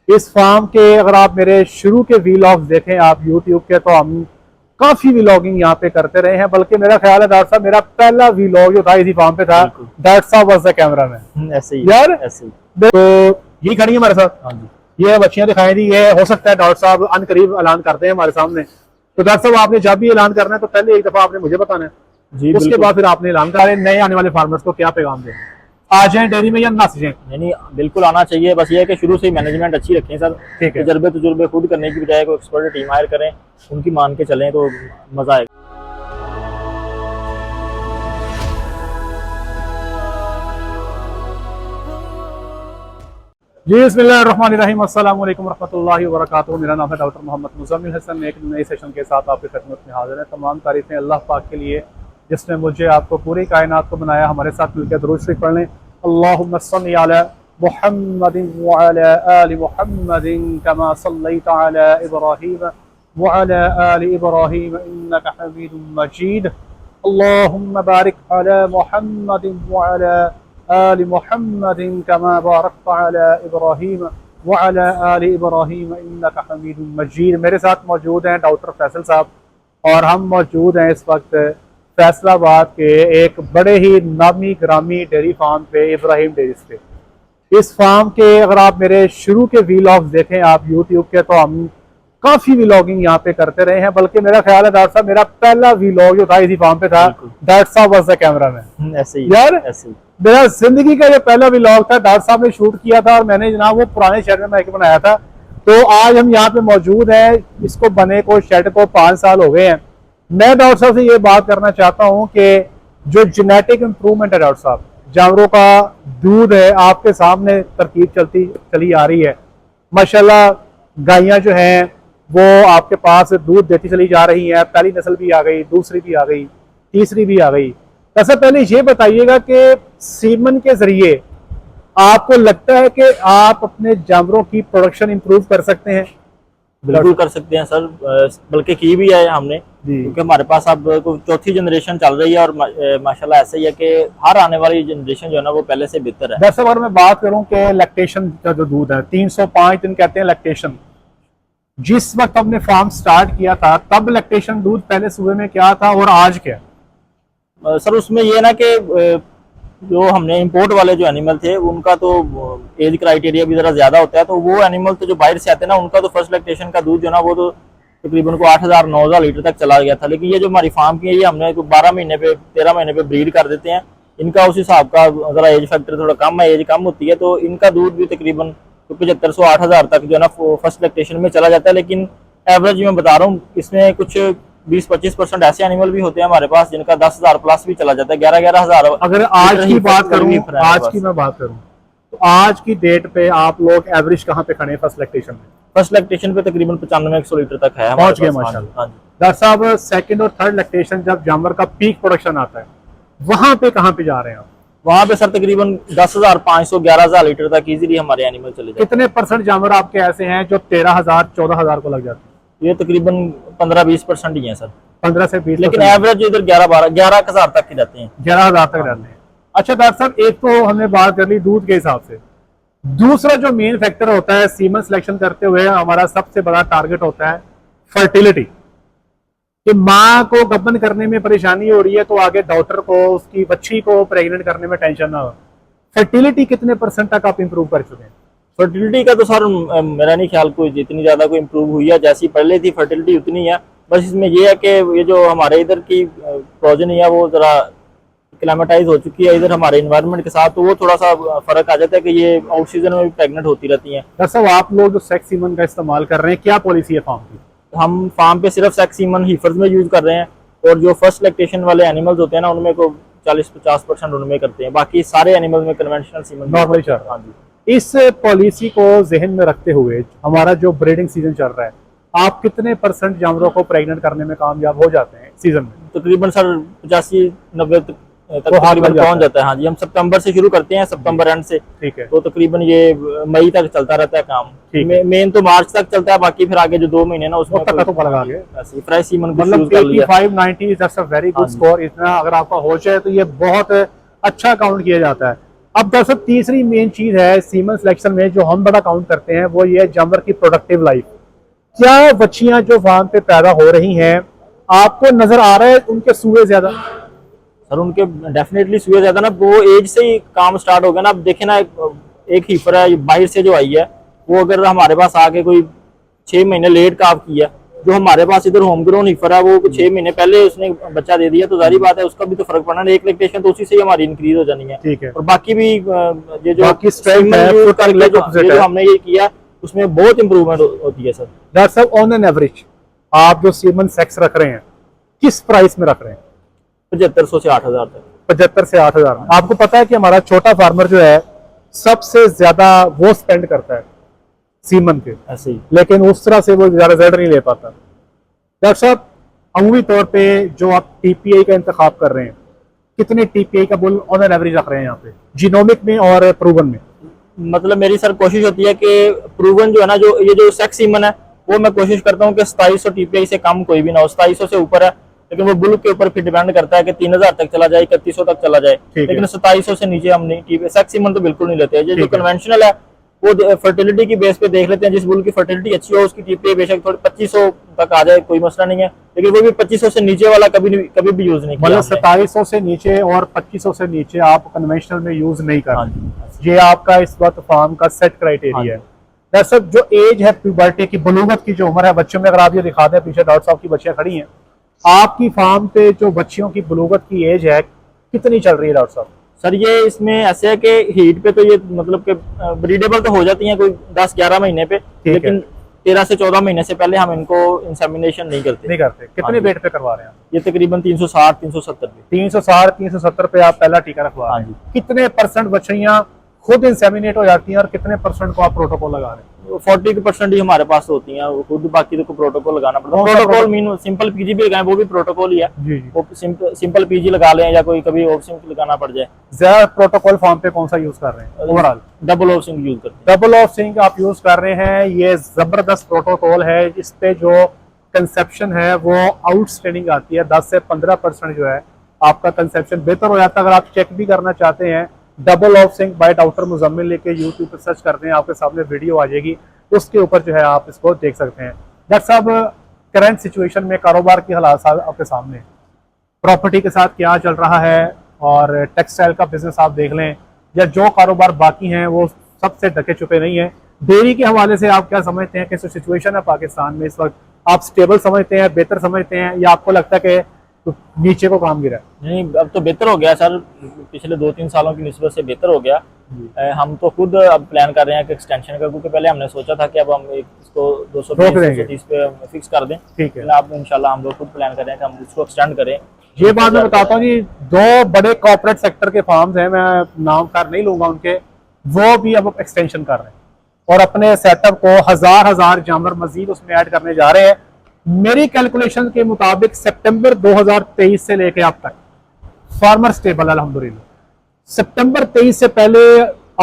इस फार्म के अगर आप मेरे शुरू के वीलॉग्स देखें आप यूट्यूब के, तो हम काफी व्लॉगिंग यहाँ पे करते रहे हैं। बल्कि मेरा ख्याल है डॉक्टर साहब मेरा पहला व्लॉग जो था इसी फार्म पे था। डॉक्टर साहब वाज द कैमरामैन। ऐसे ही यार ऐसे ही। तो ये खड़ी है हमारे साथ। हाँ जी, ये बच्चियां दिखाई दी। ये हो सकता है डॉक्टर साहब अनकरीब ऐलान करते हैं हमारे सामने। तो डॉक्टर साहब आपने जब भी ऐलान करना है तो पहले एक दफा आपने मुझे बताना है जी उसके बाद फिर आपने ऐलान करें नए आने वाले फार्मर्स को क्या पैगाम दें, आ जाए डेयरी में या नस जाए। नहीं बिल्कुल आना चाहिए। बस ये है कि शुरू से ही मैनेजमेंट अच्छी रखें सर। ठीक है। तजुर्बे खुद करने की बजाय कोई एक्सपर्ट टीम हायर करें, उनकी मान के चलें तो मजा आएगा। जी बिस्मिल्लाहिर्रहमानिर्रहीम, अस्सलाम वालेकुम रहमतुल्लाहि व बरकातुहू। मेरा नाम है डॉक्टर मोहम्मद मुज़म्मिल हसन। एक नए सेशन के साथ आपकी खिदमत में हाजिर है। तमाम तारीफ़ें अल्लाह पाक के लिए जिसने मुझे आपको पूरी कायनात को बनाया। हमारे साथ मिलकर दुरूद शरीफ पढ़ लें। अल्लाहुम्मा सल्लि अला मुहम्मदिन व अला आलि मुहम्मदिन कमा सल्लैता अला इब्राहीम व अला आलि इब्राहीम इन्नका हमीदुम मजीद। अल्लाहुम्मा बारिक अला मुहम्मदिन व अला आलि मुहम्मदिन कमा बारकता अला इब्राहीम व अला आलि इब्राहीम इन्नका हमीदुम मजीद। मेरे साथ मौजूद हैं डॉक्टर फैसल साहब और हम मौजूद हैं इस वक्त फैसलाबाद के एक बड़े ही नामी ग्रामी डेयरी फार्म पे, इब्राहिम डेयरीज पे। इस फार्म के अगर आप मेरे शुरू के वीलॉग्स देखें आप यूट्यूब के, तो हम काफी व्लॉगिंग यहाँ पे करते रहे हैं। बल्कि मेरा ख्याल है डॉक्टर साहब मेरा पहला व्लॉग जो था इसी फार्म पे था। डॉक्टर साहब वाज द कैमरामैन। ऐसे ही यार ऐसे ही। मेरा जिंदगी का ये पहला व्लॉग था, डॉक्टर साहब ने शूट किया था और मैंने जनाब वो पुराने शेड में बनाया था। तो आज हम यहाँ पे मौजूद हैं। इसको बने को शेड को 5 साल हो गए हैं। मैं डॉक्टर साहब से ये बात करना चाहता हूँ कि जो जेनेटिक इम्प्रूवमेंट है डॉक्टर साहब, जानवरों का दूध है आपके सामने तरकीब चली आ रही है। माशाल्लाह गायें जो हैं वो आपके पास दूध देती चली जा रही हैं। पहली नस्ल भी आ गई, दूसरी भी आ गई, तीसरी भी आ गई। सबसे पहले ये बताइएगा कि सीमन के जरिए आपको लगता है कि आप अपने जानवरों की प्रोडक्शन इंप्रूव कर सकते हैं? बिल्कुल कर सकते हैं सर, बल्कि की भी है हमने, क्योंकि हमारे पास अब चौथी जनरेशन चल रही है और माशाल्लाह ऐसा ही है कि हर आने वाली जनरेशन जो है ना वो पहले से बेहतर है। वैसे अगर मैं बात करूं कि लैक्टेशन का जो दूध है 305 दिन कहते हैं लैक्टेशन। जिस वक्त हमने फार्म स्टार्ट किया था तब लैक्टेशन दूध पहले सुबह में क्या था और आज क्या? सर उसमें ये ना कि जो हमने इंपोर्ट वाले जो एनिमल थे उनका तो एज क्राइटेरिया भी जरा ज्यादा होता है। तो वो एनिमल तो जो बाहर से आते हैं ना उनका तो फर्स्ट लैक्टेशन का दूध जो ना वो तो तकरीबन को 8,000-9,000 लीटर तक चला गया था। लेकिन ये जो हमारी फार्म की है ये हमने 12 महीने पे 13 महीने पे ब्रीड कर देते हैं। इनका उस हिसाब का जरा एज फैक्टर थोड़ा कम है, एज कम होती है, तो इनका दूध भी तकरीबन 7500-8,000 तक जो है ना फर्स्ट लैक्टेशन में चला जाता है। लेकिन एवरेज मैं बता रहा हूँ इसमें कुछ 20-25% ऐसे एनिमल भी होते हैं हमारे पास जिनका 10,000 प्लस भी चला जाता है, 11,000। अगर आज की बात करूं, आज की मैं बात करूं तो आज की डेट पे आप लोग एवरेज कहां पे खड़े हैं फर्स्ट लैक्टेशन में? फर्स्ट लैक्टेशन पे तकरीबन 95-100 लीटर तक है पहुंच गया माशाल्लाह। डॉक्टर साहब सेकंड और थर्ड लैक्टेशन जब जानवर का पीक प्रोडक्शन आता है वहां पे कहां पे जा रहे हैं आप? वहां पे सर तकरीबन 10,500-11,000 लीटर तक इजीली हमारे एनिमल चले जाते हैं। कितने परसेंट जानवर आपके ऐसे हैं जो 13,000-14,000 को लग जाते हैं? ये तकरीबन 15-20% ही है सर, 15 से 20, लेकिन एवरेज इधर 11,000 तक ही रहते हैं, 11,000 तक रहते हैं। अच्छा डॉक्टर साहब एक तो हमने बात कर ली दूध के हिसाब से। दूसरा जो मेन फैक्टर होता है सीमन सिलेक्शन करते हुए हमारा सबसे बड़ा टारगेट होता है फर्टिलिटी। कि माँ को गबन करने में परेशानी हो रही है तो आगे डॉक्टर को उसकी बच्ची को प्रेग्नेंट करने में टेंशन ना हो। फर्टिलिटी कितने परसेंट तक आप इंप्रूव कर चुके हैं? फर्टिलिटी का तो सर मेरा नहीं ख्याल कोई जितनी ज्यादा कोई इम्प्रूव हुई है, जैसी पहले थी फर्टिलिटी उतनी है। बस इसमें ये है कि ये जो हमारे इधर की प्रोजनी है वो जरा क्लाइमेटाइज हो चुकी है इधर हमारे इन्वायरमेंट के साथ, तो वो थोड़ा सा फर्क आ जाता है कि ये आउट सीजन में भी प्रेग्नेंट होती रहती हैं। डॉक्टर साहब आप लोग जो सेक्स सीमन का इस्तेमाल कर रहे हैं क्या पॉलिसी है फार्म की? हम फार्म पे सिर्फ सेक्स सीमन हीफर्स में यूज कर रहे हैं और जो फर्स्ट लैक्टेशन वाले एनिमल्स होते हैं ना उनमें को 40-50% उनमें करते हैं, बाकी सारे एनिमल्स में कन्वेंशनल सीमन नॉर्मली चल रहा है। इस पॉलिसी को जहन में रखते हुए हमारा जो ब्रीडिंग सीजन चल रहा है आप कितने परसेंट जानवरों को प्रेग्नेंट करने में कामयाब हो जाते हैं सीजन में? तकरीबन सर 85-90 तक पहुंच जाता है। हाँ जी, हम सितंबर से शुरू करते हैं, सितंबर एंड से, ठीक है, तो तकरीबन ये मई तक चलता रहता है काम। मेन तो मार्च तक चलता है, बाकी फिर आगे जो 2 महीने ना उसमें फ्रेश सीमन मतलब 85-90 is a very good score. इतना अगर आपका हो जाए तो ये बहुत अच्छा काउंट किया जाता है। अब दरअसल तीसरी मेन चीज है सीमन सिलेक्शन में जो हम बड़ा काउंट करते हैं, वो ये है जानवर की प्रोडक्टिव लाइफ। क्या बच्चियां जो फार्म पे पैदा हो रही हैं, आपको नजर आ रहा है उनके सूए ज्यादा? सर उनके डेफिनेटली सुबह ज्यादा ना, वो एज से ही काम स्टार्ट हो गया ना। अब देखे ना, एक हीफर है बाहर से जो आई है, वो अगर हमारे पास आके कोई 6 महीने लेट काव किया, जो हमारे पास इधर होम ग्रोन हीफर है वो 6 महीने पहले उसने बच्चा दे दिया, तो जाहिर बात है उसका भी तो फर्क पड़ना है। एक लैक्टेशन तो उसी से ही हमारी इंक्रीज हो जानी है। ठीक है। और बाकी भी ये जो बाकी strength है, food का करके opposite जो है। हमने ये किया उसमें बहुत इंप्रूवमेंट होती है सर। डॉक्टर साहब ऑन एन एवरेज आप जो सीमन सेक्स रख रहे हैं किस प्राइस में रख रहे हैं? 7500 से 8000 तक। 75 से 8,000 में। आपको पता है कि हमारा छोटा फार्मर जो है सबसे ज्यादा वो स्पेंड करता है सीमन के, ऐसे ही लेकिन उस तरह से वो ज्यादा रिजल्ट नहीं ले पाता। डॉक्टर साहब अमूमी तौर पे जो आप टीपीआई का इंतखाब कर रहे हैं, कितने टीपीआई का बुल ऑन एन एवरेज रख रहे हैं यहाँ पे, जीनोमिक में और प्रूवन में? मतलब मेरी सर कोशिश होती है कि प्रूवन जो है ना, जो ये जो सेक्स सीमन है, वो मैं कोशिश करता हूँ कि 2700 टीपीआई से कम कोई भी ना हो। 2700 से ऊपर है, लेकिन वो बुल के ऊपर फिर डिपेंड करता है कि 3000 तक चला जाए, 3100 तक चला जाए, लेकिन 2700 से नीचे हम नहीं टीपीआई सेक्स सीमन तो बिल्कुल नहीं लेते हैं। ये जो कन्वेंशनल है वो फर्टिलिटी की बेस पे देख लेते हैं, जिस बुल की फर्टिलिटी अच्छी हो उसकी टीपीआई बेशक थोड़ी 2500 तक आ जाए, कोई मसला नहीं है, लेकिन वो भी 2500 से नीचे वाला कभी भी यूज नहीं किया। मतलब 2700 से नीचे और 2500 से नीचे आप कन्वेंशनल में यूज नहीं कर रहे। ये आपका इस वक्त फार्म का सेट क्राइटेरिया है। दरअसल जो एज है प्यूबर्टी की, बलूगत की जो उम्र है बच्चों में, अगर आप ये दिखाते हैं पीछे डॉक्टर साहब की बच्चियां खड़ी हैं, आपकी फार्म पे जो बच्चियों की बलूगत की एज है कितनी चल रही है डॉक्टर साहब? सर ये इसमें ऐसे है कि हीट पे तो ये मतलब कि ब्रीडेबल तो हो जाती हैं कोई 10-11 महीने पे, लेकिन 13 से 14 महीने से पहले हम इनको इंसेमिनेशन नहीं करते। कितने वेट पे करवा रहे हैं? ये तकरीबन 360-370 पे। 360-370 पे आप पहला टीका रखवा रहे हैं। कितने परसेंट बच्चियां खुद इंसेमिनेट हो जाती हैं और कितने परसेंट को आप प्रोटोकॉल लगा रहे हैं? 40% ही हमारे पास होती हैं, वो खुद, बाकी तो प्रोटोकॉल लगाना पड़ता है। प्रोटोकॉल मीन सिंपल पीजी भी लगाएं, वो भी प्रोटोकॉल ही है। जी। वो सिंपल पीजी लगा लें या कोई कभी ऑफ लगाना पड़ जाए। ज्यादा प्रोटोकॉल फॉर्म पे कौन सा यूज कर रहे हैं overall? Double of sink use करते हैं। डबल ऑफ सिंक आप यूज कर रहे हैं, ये जबरदस्त प्रोटोकॉल है। इस पे जो कंसेप्शन है वो आउटस्टैंडिंग आती है। 10 से 15% जो है आपका कंसेप्शन बेहतर हो जाता है। अगर आप चेक भी करना चाहते हैं, double of sink by doctor Muzammil लेके यूट्यूब पर सर्च करते हैं, आपके सामने वीडियो आ जाएगी, उसके ऊपर जो है आप इसको देख सकते हैं। डॉक्टर साहब करंट सिचुएशन में कारोबार की हालात आपके सामने, प्रॉपर्टी के साथ क्या चल रहा है और टेक्सटाइल का बिजनेस आप देख लें, या जो कारोबार बाकी हैं वो सबसे ढके छुपे नहीं है। डेयरी के हवाले से आप क्या समझते हैं कि सिचुएशन है पाकिस्तान में इस वक्त? आप स्टेबल समझते हैं, बेहतर समझते हैं, या आपको लगता है कि नीचे को काम गिरा? नहीं, अब तो बेहतर हो गया सर, पिछले 2-3 सालों की निस्बत से बेहतर हो गया। हम तो खुद अब प्लान कर रहे हैं कि एक्सटेंशन का, क्योंकि पहले हमने सोचा था कि अब हम इसको 230 पे फिक्स कर दें। ठीक है। अब इंशाल्लाह हम लोग खुद प्लान कर रहे हैं कि हम इसको एक्सटेंड करें। ये बात मैं बताता हूँ जी, 2 बड़े कॉर्पोरेट सेक्टर के फार्म्स हैं, मैं नाम कर नहीं लूंगा उनके, वो भी अब एक्सटेंशन कर रहे हैं और अपने सेटअप को हजार जानवर मजीद उसमें ऐड करने जा रहे हैं। मेरी कैलकुलेशन के मुताबिक सितंबर 2023 से लेके अब तक फार्मर स्टेबल अल्हम्दुलिल्लाह। सितंबर 23 से पहले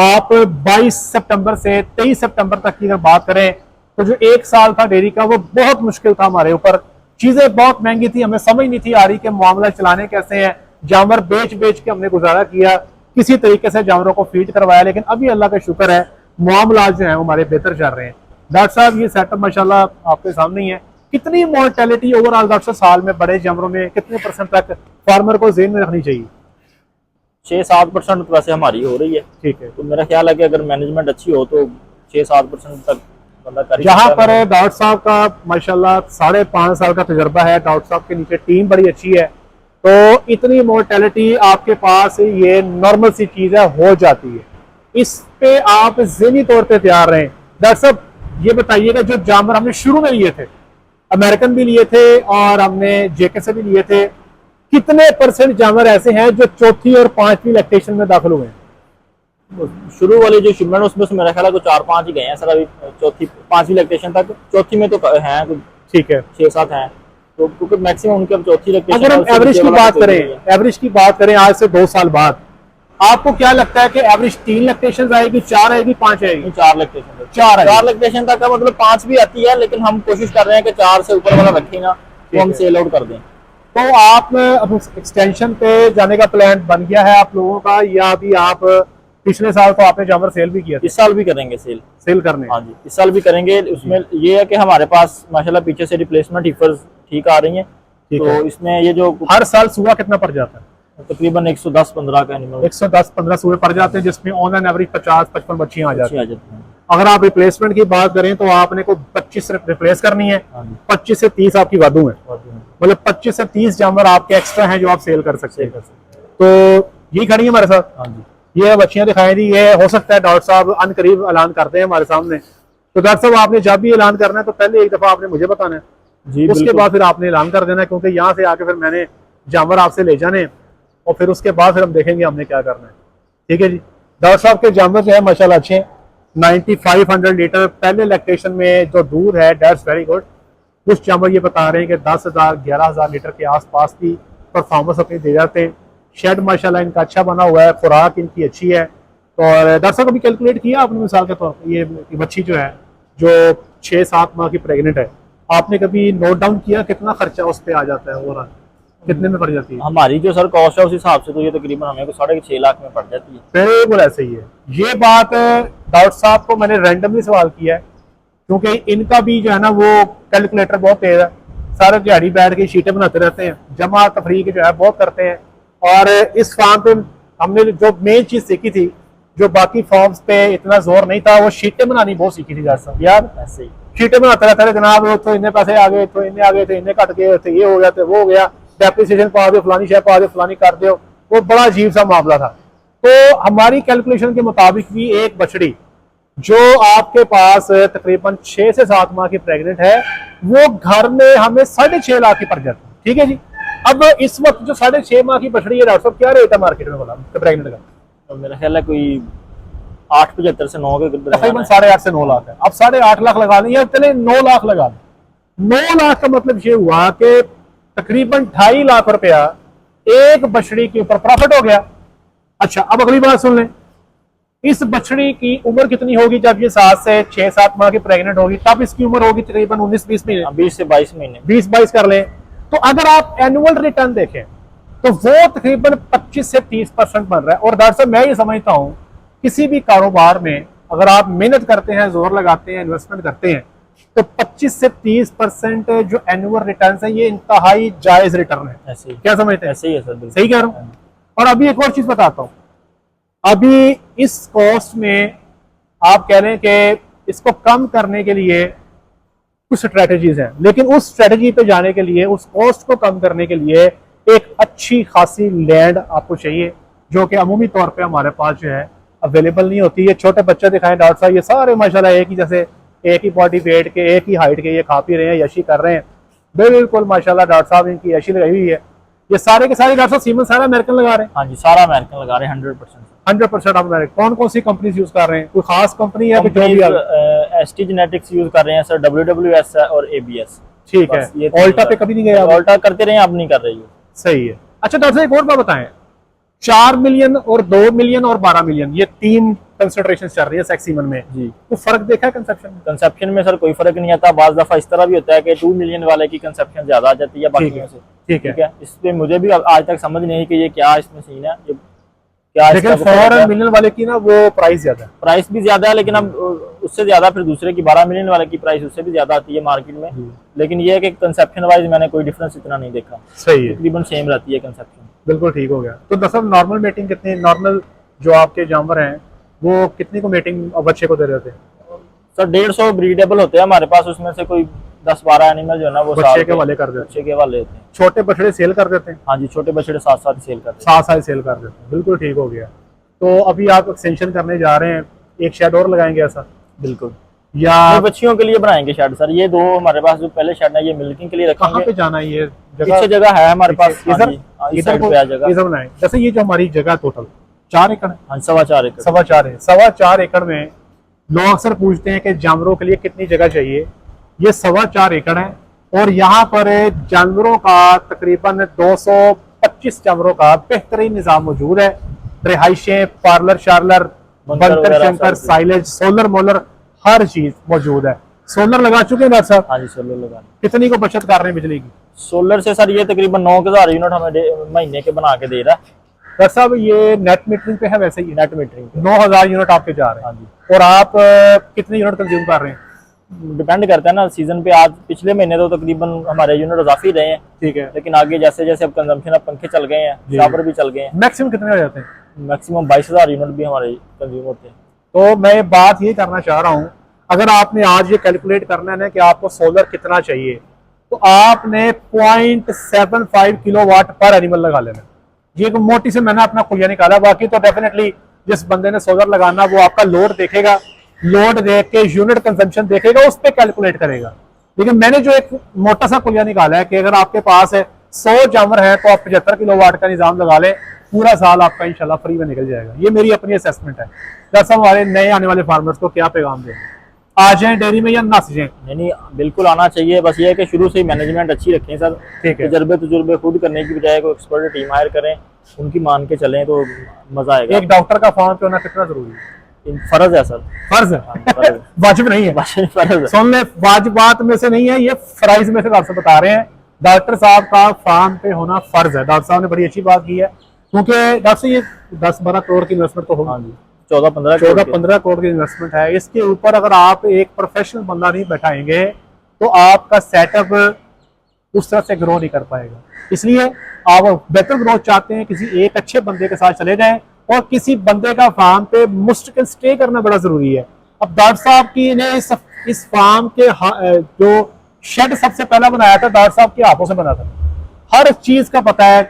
आप 22 सितंबर से 23 सितंबर तक की अगर बात करें तो जो 1 साल था डेयरी का वो बहुत मुश्किल था हमारे ऊपर। चीजें बहुत महंगी थी, हमें समझ नहीं थी आ रही कि मामला चलाने कैसे हैं। जानवर बेच के हमने गुजारा किया, किसी तरीके से जानवरों को फीड करवाया, लेकिन अभी अल्लाह का शुक्र है मामला जो है हमारे बेहतर चल रहे हैं। डॉक्टर साहब ये सेटअप माशाल्लाह आपके सामने ही है। कितनी मोर्टेलिटी ओवरऑल डॉक्टर साल में बड़े जानवरों में कितने परसेंट तक फार्मर को ज़हन में रखनी चाहिए? 6-7% वैसे हमारी हो रही है। ठीक है। तो मेरा ख्याल है कि अगर मैनेजमेंट अच्छी हो तो 6-7% तक बंदा कर। यहाँ पर डॉक्टर साहब का माशाल्लाह 5.5 साल का तजुर्बा है, डॉक्टर साहब के नीचे टीम बड़ी अच्छी है, तो इतनी मोर्टेलिटी आपके पास ये नॉर्मल सी चीज है, हो जाती है। इस पे आप ज़हनी तौर पे तैयार रहें। डॉक्टर साहब ये बताइएगा, जो जानवर हमने शुरू में लिए थे, अमेरिकन भी लिए थे और हमने जेके से भी लिए थे, कितने परसेंट जानवर ऐसे हैं जो 4थी और 5वीं लैक्टेशन में दाखिल हुए हैं? शुरू वाले जो शिपमेंट उसमें से मेरा ख्याल है 4-5 ही गए हैं सर अभी, 4थी-5वीं लैक्टेशन तक। 4थी में तो हैं कुछ, ठीक है, 6-7 हैं, तो क्योंकि मैक्सिमम उनके अब 4थी लैक्टेशन। अगर हम एवरेज की बात करें आज से 2 साल बाद, आपको क्या लगता है कि एवरेज 3 लैक्टेशन आएगी, 4 आएगी, 5 आएगी? 4 लैक्टेशन, 4 लैक्टेशन तक का मतलब 5 भी आती है, लेकिन हम कोशिश कर रहे हैं कि 4 से ऊपर वाला रखें ना, तो हम सेल आउट कर दें। तो आप अब एक्सटेंशन पे जाने का प्लान बन गया है आप लोगों का, या अभी आप पिछले साल तो आपने जानवर सेल भी किया था, इस साल भी करेंगे सेल करने। हाँ जी, इस साल भी करेंगे। उसमें ये है कि हमारे पास माशाल्लाह पीछे से रिप्लेसमेंट हीफर्स ठीक आ रही हैं, तो इसमें ये जो हर साल सुबह कितना पड़ जाता है? तकरीबन 110-15 का एनिमल, 110-15 सुबह पड़ जाते हैं, जिसमें ऑन एन एवरेज 50-55 बच्चियां आ जाती हैं। हैं। अगर आप रिप्लेसमेंट की बात करें तो आपने को 25 रिप्लेस करनी है, हाँ जी, 25 से 30 आपकी वादू है, मतलब 25 से 30 जानवर आपके एक्स्ट्रा हैं जो आप सेल कर सकते हैं। तो ये खड़ी है हमारे साथ। हाँ जी, ये बच्चियां दिखाई दी। ये हो सकता है डॉक्टर साहब अनकरीब ऐलान करते हैं हमारे सामने, तो डॉक्टर साहब आपने जब भी ऐलान करना है तो पहले एक दफा आपने मुझे बताना है जी, उसके बाद फिर आपने ऐलान कर देना है, क्योंकि यहाँ से आके फिर मैंने जानवर आपसे ले जाने और फिर उसके बाद फिर हम देखेंगे हमने क्या करना है। ठीक है जी। डॉक्टर साहब के जानवर जो है माशाल्लाह अच्छे हैं। 9500 लीटर पहले लैक्टेशन में जो दूध है, दैट्स वेरी गुड। कुछ जानवर ये बता रहे हैं कि 10,000 11,000 लीटर के आसपास की परफॉर्मेंस अपनी दे जाते हैं। शेड माशाल्लाह इनका अच्छा बना हुआ है, खुराक इनकी अच्छी है। और डॉक्टर साहब कभी कैलकुलेट किया आपने मिसाल के तौर पर ये बच्ची जो है जो 6-7 माह की प्रेग्नेंट है, आपने कभी नोट डाउन किया कितना खर्चा उस पर आ जाता है और कितने में पड़ जाती है? हमारी जो सर कॉस्ट है उस हिसाब से तो ये तकरीबन हमें को 6.5 लाख में पड़ जाती है। बिल्कुल ऐसे ही है। ये बात डॉक्टर साहब को मैंने रैंडमली सवाल किया है, क्योंकि इनका भी जो है ना वो कैलकुलेटर बहुत तेज है, सारे दिहाड़ी बैठ के शीटें बनाते रहते हैं, जमा तफरीक जो है बहुत करते हैं। और इस फार्म पे हमने जो मेन चीज सीखी थी, जो बाकी फॉर्म्स पे इतना जोर नहीं था, वो शीटें बनानी बहुत सीखी थी डॉक्टर साहब। यार ऐसे ही शीटें बनाते रहते थे जनाब, तो इन्ने पैसे आ गए, तो इन्ने आ गए थे, इन्ने कट गए थे, ये हो गया तो वो हो गया, डेप्रिसिएशन पा दो, फलानी शय पा दो, फलानी कर दो। वो बड़ा अजीब सा मामला था। तो हमारी कैलकुलेशन के मुताबिक भी एक बछड़ी जो आपके पास तकरीबन 6 से 7 माह की प्रेग्नेंट है, वो घर में हमें 6.5 लाख की पड़ जाती है। ठीक है जी। अब इस वक्त जो 6.5 माह की बछड़ी है डॉक्टर साहब, क्या रेट है मार्केट में बोला प्रेग्नेंट का? तो मेरा ख्याल है कोई 8.75 से 9 के तकरीबन 8.5 से 9 लाख है। अब 8.5 लाख लगा दें या चले 9 लाख लगा दें। 9 लाख का मतलब ये हुआ कि तकरीबन 2.5 लाख रुपया एक बछड़ी के ऊपर प्रॉफिट हो गया। अच्छा, अब अगली बात सुन लें, इस बछड़ी की उम्र कितनी होगी जब ये 7 से 6-7 माह की प्रेग्नेंट होगी? तब इसकी उम्र होगी तकरीबन 19-20 महीने, 20 से 22 महीने, 20-22 कर लें। तो अगर आप एनुअल रिटर्न देखें तो वो तकरीबन 25 से 30% बन रहा है। और डॉक्टर साहब मैं ये समझता हूँ किसी भी कारोबार में अगर आप मेहनत करते हैं, जोर लगाते हैं, इन्वेस्टमेंट करते हैं, तो 25 से 30% जो एनुअल रिटर्न है ये इंतहाई जायज रिटर्न है। ऐसे ही, क्या समझते हैं? ऐसे ही है सर, सही कह रहा हूँ। और अभी एक और चीज बताता हूँ, अभी इस कॉस्ट में आप कह रहे हैं कि इसको कम करने के लिए कुछ स्ट्रेटजीज हैं, लेकिन उस स्ट्रेटजी पे जाने के लिए, उस कॉस्ट को कम करने के लिए एक अच्छी खासी लैंड आपको चाहिए, जो कि अमूमी तौर पे हमारे पास जो है अवेलेबल नहीं होती। ये छोटे बच्चे दिखाएं डॉक्टर साहब, ये सारे माशाल्लाह एक ही जैसे, एक ही बॉडी वेट के, एक ही हाइट के, ये खा पी रहे हैं, यशी कर रहे हैं। बिल्कुल माशाल्लाह डॉक्टर साहब इनकी यशी लगाई हुई है। ये सारे के सारे डॉक्टर साहब सीमन सारा अमेरिकन लगा रहे हैं? हाँ जी, सारा अमेरिकन लगा रहे हैं 100%। 100% आप अमेरिकन। कौन कौन सी कंपनीज यूज कर रहे हैं? कोई खास कंपनी है? ST जेनेटिक्स यूज कर रहे हैं सर, WWS है और ABS। ठीक है। ऑल्टा पे कभी नहीं गए? ऑल्टा करते रहे, अब नहीं कर रही है। सही है। अच्छा डॉक्टर साहब एक और बात बताएं, 4 मिलियन और 2 मिलियन और 12 मिलियन, ये 3 कंसिडरेशन चल रही है सेक्स सीमन में जी, तो फर्क देखा है कंसेप्शन में? कंसेप्शन में सर कोई फर्क नहीं आता। बाज दफा इस तरह भी होता है कि 2 मिलियन वाले की कंसेप्शन ज्यादा आ जाती है बाकियों से। ठीक है। इस पे मुझे भी आज तक समझ नहीं है कि ये क्या इसमें सीन है, ये क्या। लेकिन 4 मिलियन वाले की ना वो प्राइस ज्यादा है, प्राइस भी ज्यादा है, लेकिन अब उससे ज्यादा फिर दूसरे की 12 मिलियन वाले की प्राइस उससे भी ज्यादा आती है मार्केट में। लेकिन ये है कि कंसेप्शन वाइज मैंने कोई डिफरेंस इतना नहीं देखा। सही है, तकरीबन सेम रहती है कंसेप्शन। बिल्कुल ठीक हो गया। तो दरअसल नॉर्मल मीटिंग कितनी, नॉर्मल जो आपके जानवर हैं वो कितनी को मीटिंग बच्चे को दे रहे थे? सर 150 ब्रीडेबल होते हैं हमारे पास, उसमें से कोई 10-12 एनिमल जो है ना वो बच्चे के वाले कर देते हैं। बच्चे के वाले होते हैं। छोटे बछड़े सेल कर देते हैं? हाँ जी, छोटे बछड़े साथ साथ सेल करते हैं। साथ साथ सेल कर देते हैं, बिल्कुल ठीक हो गया। तो अभी आप एक्सटेंशन करने जा रहे हैं, एक शेड और लगाएंगे ऐसा? बिल्कुल, या बच्चियों के लिए बनाएंगे शेड सर। ये 2 हमारे पास जो पहले शेड है ये मिल्किंग के लिए रखेंगे। कहाँ पे जाना है ये पीछे जगह है हमारे पास, इधर जगह बनाए। जैसे ये जो हमारी जगह टोटल 4 एकड़ है? हाँ, 4.25 एकड़। 4.25 एकड़ में लोग अक्सर पूछते हैं कि जानवरों के लिए कितनी जगह चाहिए। ये 4.25 एकड़ है और यहाँ पर जानवरों का तकरीबन 225 जानवरों का बेहतरीन निज़ाम मौजूद है। रिहाइशें, पार्लर शार्लर, बंकर शंकर, साइलेज, सोलर मोलर, हर चीज मौजूद है। सोलर लगा चुके हैं डॉक्टर साहब? हाँ जी, सोलर लगा। कितनी को बचत कर रहे हैं बिजली की? सोलर से सर ये तकरीबन 9,000 यूनिट हमें महीने के बना के दे रहा है। डॉक्टर साहब ये नेट मीटरिंग पे है वैसे ही? नेट मीटरिंग 9,000 यूनिट आपके जा रहे हैं। हाँ जी। और आप कितने यूनिट कंज्यूम कर रहे हैं? डिपेंड करता है ना सीजन पे। आज पिछले महीने तो तकरीबन हमारे यूनिट इजाफी रहे हैं, ठीक है। लेकिन आगे जैसे जैसे अब कंजम्पशन, अब पंखे चल गए हैं, शावर भी चल गए हैं, मैक्सिमम कितने हो जाते हैं? मैक्सिमम 22,000 यूनिट भी हमारे कंज्यूम होते हैं। तो मैं बात ये करना चाह रहा हूँ, अगर आपने आज ये कैलकुलेट करना है ना कि आपको सोलर कितना चाहिए, तो आपने 0.75 किलोवाट पर एनिमल लगा लेना। ये एक मोटी से मैंने अपना खुलिया निकाला, बाकी तो डेफिनेटली जिस बंदे ने सोलर लगाना वो आपका लोड देखेगा, लोड देख के यूनिट कंजम्पशन देखेगा, उस पर कैलकुलेट करेगा। लेकिन मैंने जो एक मोटा सा खुलिया निकाला है कि अगर आपके पास है 100 जानवर है तो आप 75 किलोवाट का निजाम लगा लें, पूरा साल आपका इंशाल्लाह फ्री में निकल जाएगा। ये मेरी अपनी असेसमेंट है। जैसा हमारे नए आने वाले फार्मर्स को क्या पैगाम दें, आ जाएं डेयरी में या नस जाएं? नहीं, बिल्कुल आना चाहिए। बस ये है कि शुरू से ही मैनेजमेंट अच्छी रखें सर। ठीक है। तजुर्बे खुद करने की बजाय कोई एक्सपर्ट टीम हायर करें, उनकी मान के चलें तो मजा आएगा। एक डॉक्टर का फार्म पे होना कितना जरूरी है? फर्ज है सर। फर्ज है, फर्ज है। वाजिब नहीं है। फर्ज है। सुन ले, वाजिबात में से नहीं है, ये फराइज में से आपसे बता रहे हैं। डॉक्टर साहब का फार्म पे होना फर्ज है। डॉक्टर साहब ने बड़ी अच्छी बात की है, क्योंकि डॉक्टर साहब ये 10-12 करोड़ की इन्वेस्टमेंट तो होगी। 14-15 करोड़ की इन्वेस्टमेंट है। इसके ऊपर अगर आप एक प्रोफेशनल बंदा नहीं बैठाएंगे तो आपका सेटअप उस तरह से ग्रो नहीं कर पाएगा। इसलिए आप बेहतर ग्रोथ चाहते हैं, किसी एक अच्छे बंदे के साथ चले जाएं, और किसी बंदे का फार्म पे मुस्तकिल स्टे करना बड़ा जरूरी है। अब डॉक्टर साहब की ने इस फार्म के जो शेड सबसे पहला बनाया था, डॉक्टर साहब के हाथों से बना था। हर चीज का पता है,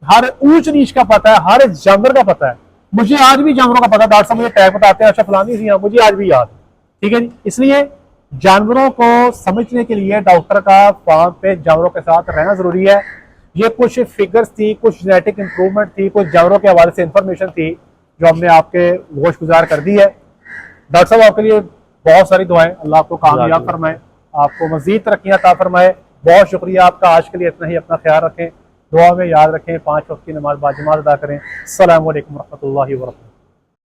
हर ऊंच नीच का पता है, हर जानवर का पता है। मुझे आज भी जानवरों का पता, डॉक्टर साहब मुझे टैग बताते हैं, अच्छा फलानी सी, मुझे आज भी याद है। ठीक है जी। इसलिए जानवरों को समझने के लिए डॉक्टर का फार्म पे जानवरों के साथ रहना जरूरी है। ये कुछ फिगर्स थी, कुछ जेनेटिक इंप्रूवमेंट थी, कुछ जानवरों के हवाले से इंफॉर्मेशन थी जो हमने आपके होश गुजार कर दी है। डॉक्टर साहब आपके लिए बहुत सारी दुआएं, अल्लाह आपको कामयाब फरमाए, आपको मजीद तरक्कियां अता फरमाए। बहुत शुक्रिया आपका। आज के लिए इतना ही। अपना ख्याल रखें, दुआ में याद रखें, 5 वक्त की नमाज बाजमात अदा करें। अस्सलामु अलैकुम रहमतुल्लाहि व बरकातहू।